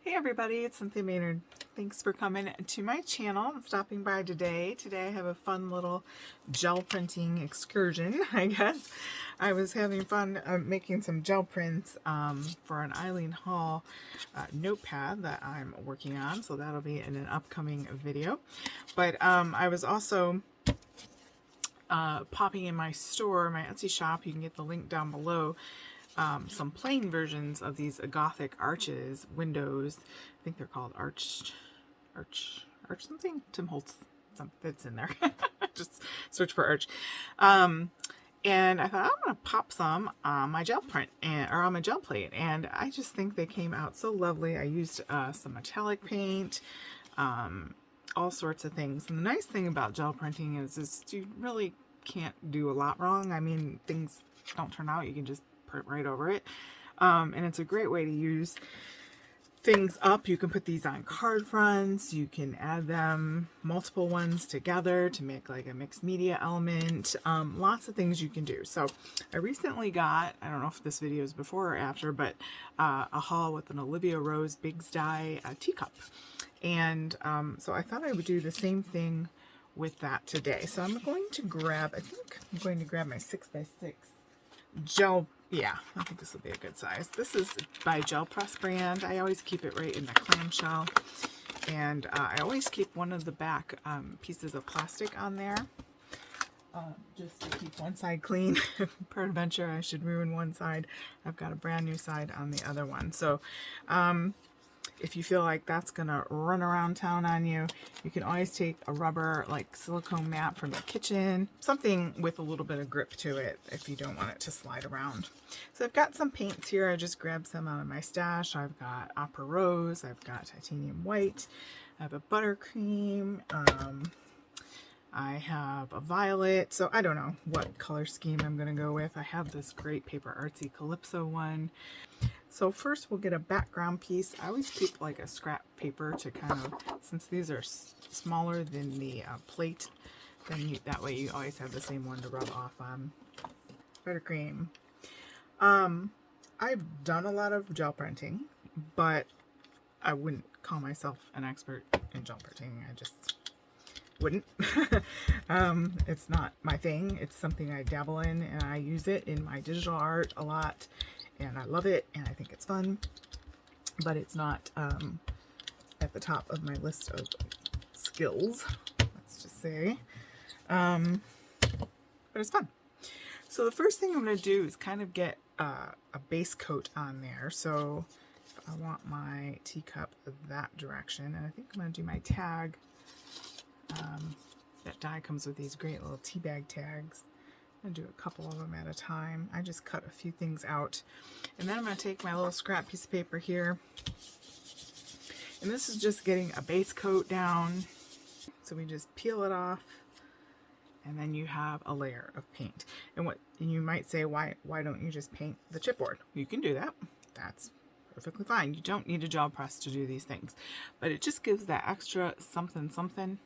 Hey everybody, it's Cynthia Maynard. Thanks for coming to my channel and stopping by today. Today I have a fun little gel printing excursion, I guess. I was having fun making some gel prints for an Eileen Hall notepad that I'm working on, so that'll be in an upcoming video. But I was also popping in my store, my Etsy shop. You can get the link down below. Some plain versions of these Gothic arches, windows. I think they're called arch something. Tim Holtz, that's in there. Just search for arch. And I thought I'm gonna pop some on my gel print or on my gel plate, and I just think they came out so lovely. I used some metallic paint, all sorts of things. And the nice thing about gel printing is you really can't do a lot wrong. I mean, things don't turn out, you can just print right over it. And it's a great way to use things up. You can put these on card fronts, you can add them, multiple ones together to make like a mixed media element. Lots of things you can do. So I recently got, I don't know if this video is before or after, but a haul with an Olivia Rose Bigs Die teacup. And so I thought I would do the same thing with that today. So I'm going to grab, I think I'm going to grab my 6x6 gel. Yeah, I think this will be a good size. This is by Gel Press brand. I always keep it right in the clamshell. And I always keep one of the back pieces of plastic on there. Just to keep one side clean. Peradventure, I should ruin one side. I've got a brand new side on the other one. So if you feel like that's gonna run around town on you, you can always take a rubber like silicone mat from your kitchen, something with a little bit of grip to it if you don't want it to slide around. So I've got some paints here. I just grabbed some out of my stash. I've got Opera Rose, I've got Titanium White, I have a Buttercream, I have a violet, so I don't know what color scheme I'm gonna go with. I have this great Paper Artsy Calypso one. So first we'll get a background piece. I always keep like a scrap paper to kind of, since these are smaller than the plate, then that way you always have the same one to rub off on. Buttercream. I've done a lot of gel printing, but I wouldn't call myself an expert in gel printing. I just wouldn't. It's not my thing. It's something I dabble in, and I use it in my digital art a lot. And I love it, and I think it's fun, but it's not at the top of my list of skills, let's just say. But it's fun. So the first thing I'm going to do is kind of get a base coat on there. So I want my teacup that direction, and I think I'm going to do my tag. That die comes with these great little tea bag tags. I'm going to do a couple of them at a time. I just cut a few things out. And then I'm going to take my little scrap piece of paper here. And this is just getting a base coat down. So we just peel it off. And then you have a layer of paint. And you might say, why don't you just paint the chipboard? You can do that. That's perfectly fine. You don't need a gel press to do these things. But it just gives that extra something,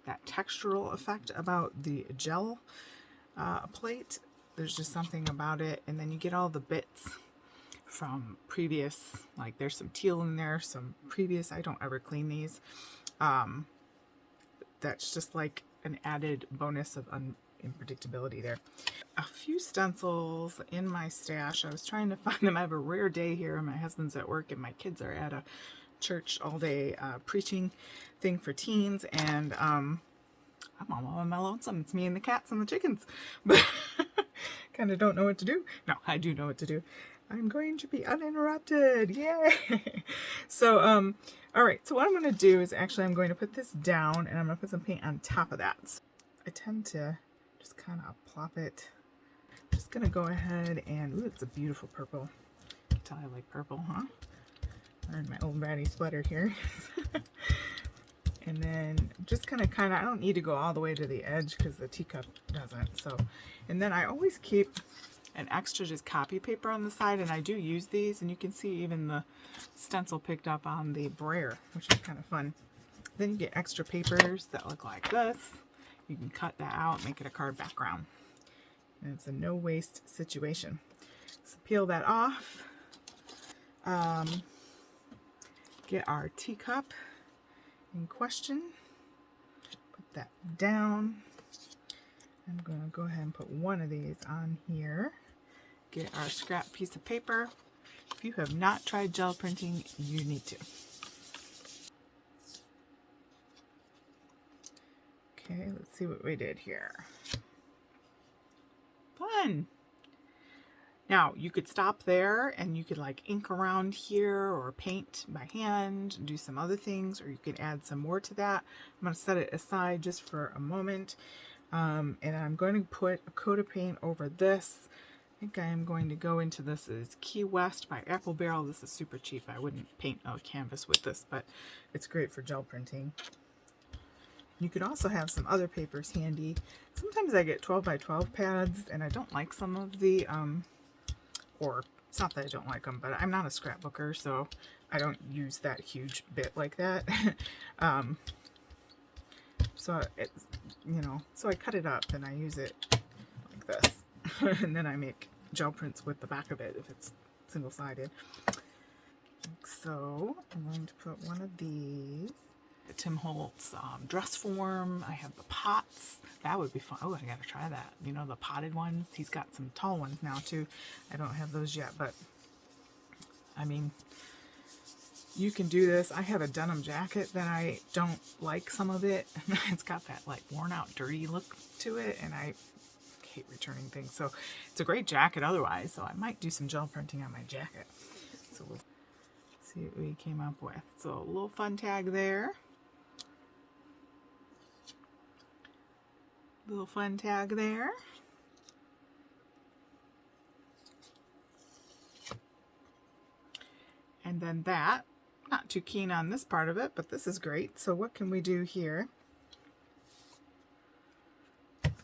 that textural effect about the gel plate. There's just something about it. And then you get all the bits from previous, like there's some teal in there, some previous, I don't ever clean these. That's just like an added bonus of unpredictability there. A few stencils in my stash. I was trying to find them. I have a rare day here. My husband's at work and my kids are at a church all day preaching thing for teens, and I'm all on my lonesome. It's me and the cats and the chickens, but kind of don't know what to do. No, I do know what to do. I'm going to be uninterrupted. Yay! So, all right. So what I'm going to do is actually I'm going to put this down, and I'm going to put some paint on top of that. So I tend to just kind of plop it. Just going to go ahead and, ooh, it's a beautiful purple. You can tell I like purple, huh? Wearing my old ratty sweater here. And then just kind of, I don't need to go all the way to the edge because the teacup doesn't. So, and then I always keep an extra just copy paper on the side, and I do use these, and you can see even the stencil picked up on the brayer, which is kind of fun. Then you get extra papers that look like this. You can cut that out, make it a card background. And it's a no waste situation. So peel that off. get our teacup in question, put that down. I'm going to go ahead and put one of these on here. Get our scrap piece of paper. If you have not tried gel printing, you need to. Okay, let's see what we did here. Fun! Now, you could stop there and you could like ink around here or paint by hand, do some other things, or you could add some more to that. I'm going to set it aside just for a moment. And I'm going to put a coat of paint over this. I think I am going to go into this is Key West by Apple Barrel. This is super cheap. I wouldn't paint a canvas with this, but it's great for gel printing. You could also have some other papers handy. Sometimes I get 12 by 12 pads and I don't like some of the, or it's not that I don't like them, but I'm not a scrapbooker, so I don't use that huge bit like that. So it's, you know, so I cut it up and I use it like this. And then I make gel prints with the back of it if it's single-sided. Like so, I'm going to put one of these. Tim Holtz dress form. I have the pots. That would be fun. Oh, I gotta try that. You know, the potted ones. He's got some tall ones now too. I don't have those yet, but I mean, you can do this. I have a denim jacket that I don't like some of it. It's got that like worn out, dirty look to it, and I hate returning things. So it's a great jacket otherwise. So I might do some gel printing on my jacket. So we'll see what we came up with. So a little fun tag there. Little fun tag there. And then that, not too keen on this part of it, but this is great. So what can we do here? Okay.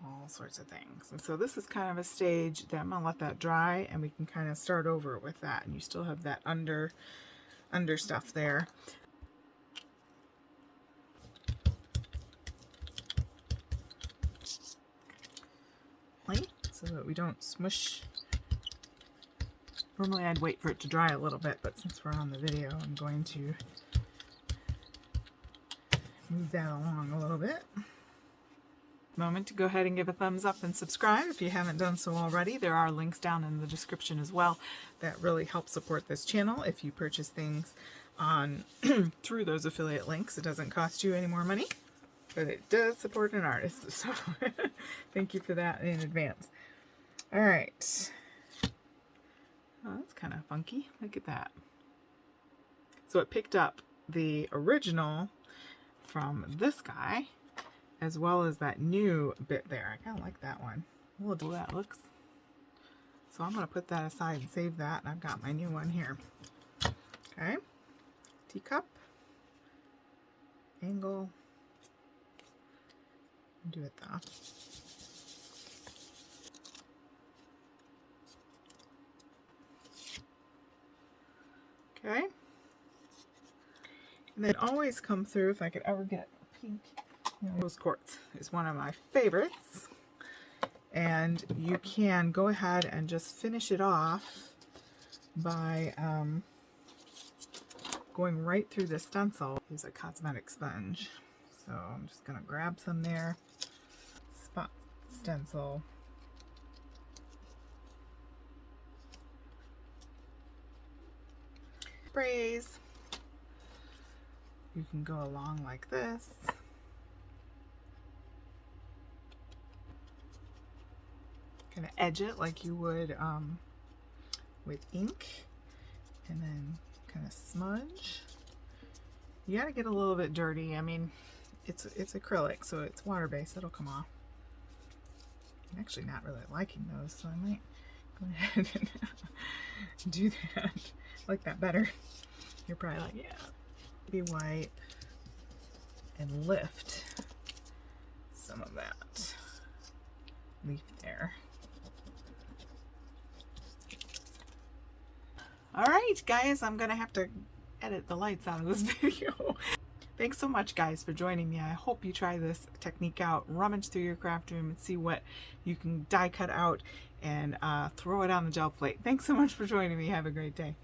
All sorts of things. And so this is kind of a stage that I'm gonna let that dry and we can kind of start over with that. And you still have that under stuff there. So that we don't smush. Normally I'd wait for it to dry a little bit, but since we're on the video, I'm going to move that along a little bit. Moment to go ahead and give a thumbs up and subscribe if you haven't done so already. There are links down in the description as well that really help support this channel. If you purchase things on through those affiliate links, it doesn't cost you any more money, but it does support an artist. So thank you for that in advance. All right. Oh, that's kind of funky. Look at that. So it picked up the original from this guy, as well as that new bit there. I kind of like that one. We'll do that looks. So I'm going to put that aside and save that. And I've got my new one here. Okay. Teacup. Angle. Do it though. Okay. And they'd always come through if I could ever get pink. Rose quartz is one of my favorites. And you can go ahead and just finish it off by going right through the stencil. Use a cosmetic sponge. So I'm just going to grab some there. Spot stencil. Sprays. You can go along like this. Kind of edge it like you would with ink, and then kind of smudge. You gotta get a little bit dirty. I mean, it's acrylic, so it's water-based. It'll come off. I'm actually not really liking those, so I might go ahead and do that. I like that better. You're probably like, yeah. Be wipe and lift some of that leaf there. All right, guys, I'm gonna have to edit the lights out of this video. Thanks so much, guys, for joining me. I hope you try this technique out, rummage through your craft room and see what you can die cut out and throw it on the gel plate. Thanks so much for joining me. Have a great day.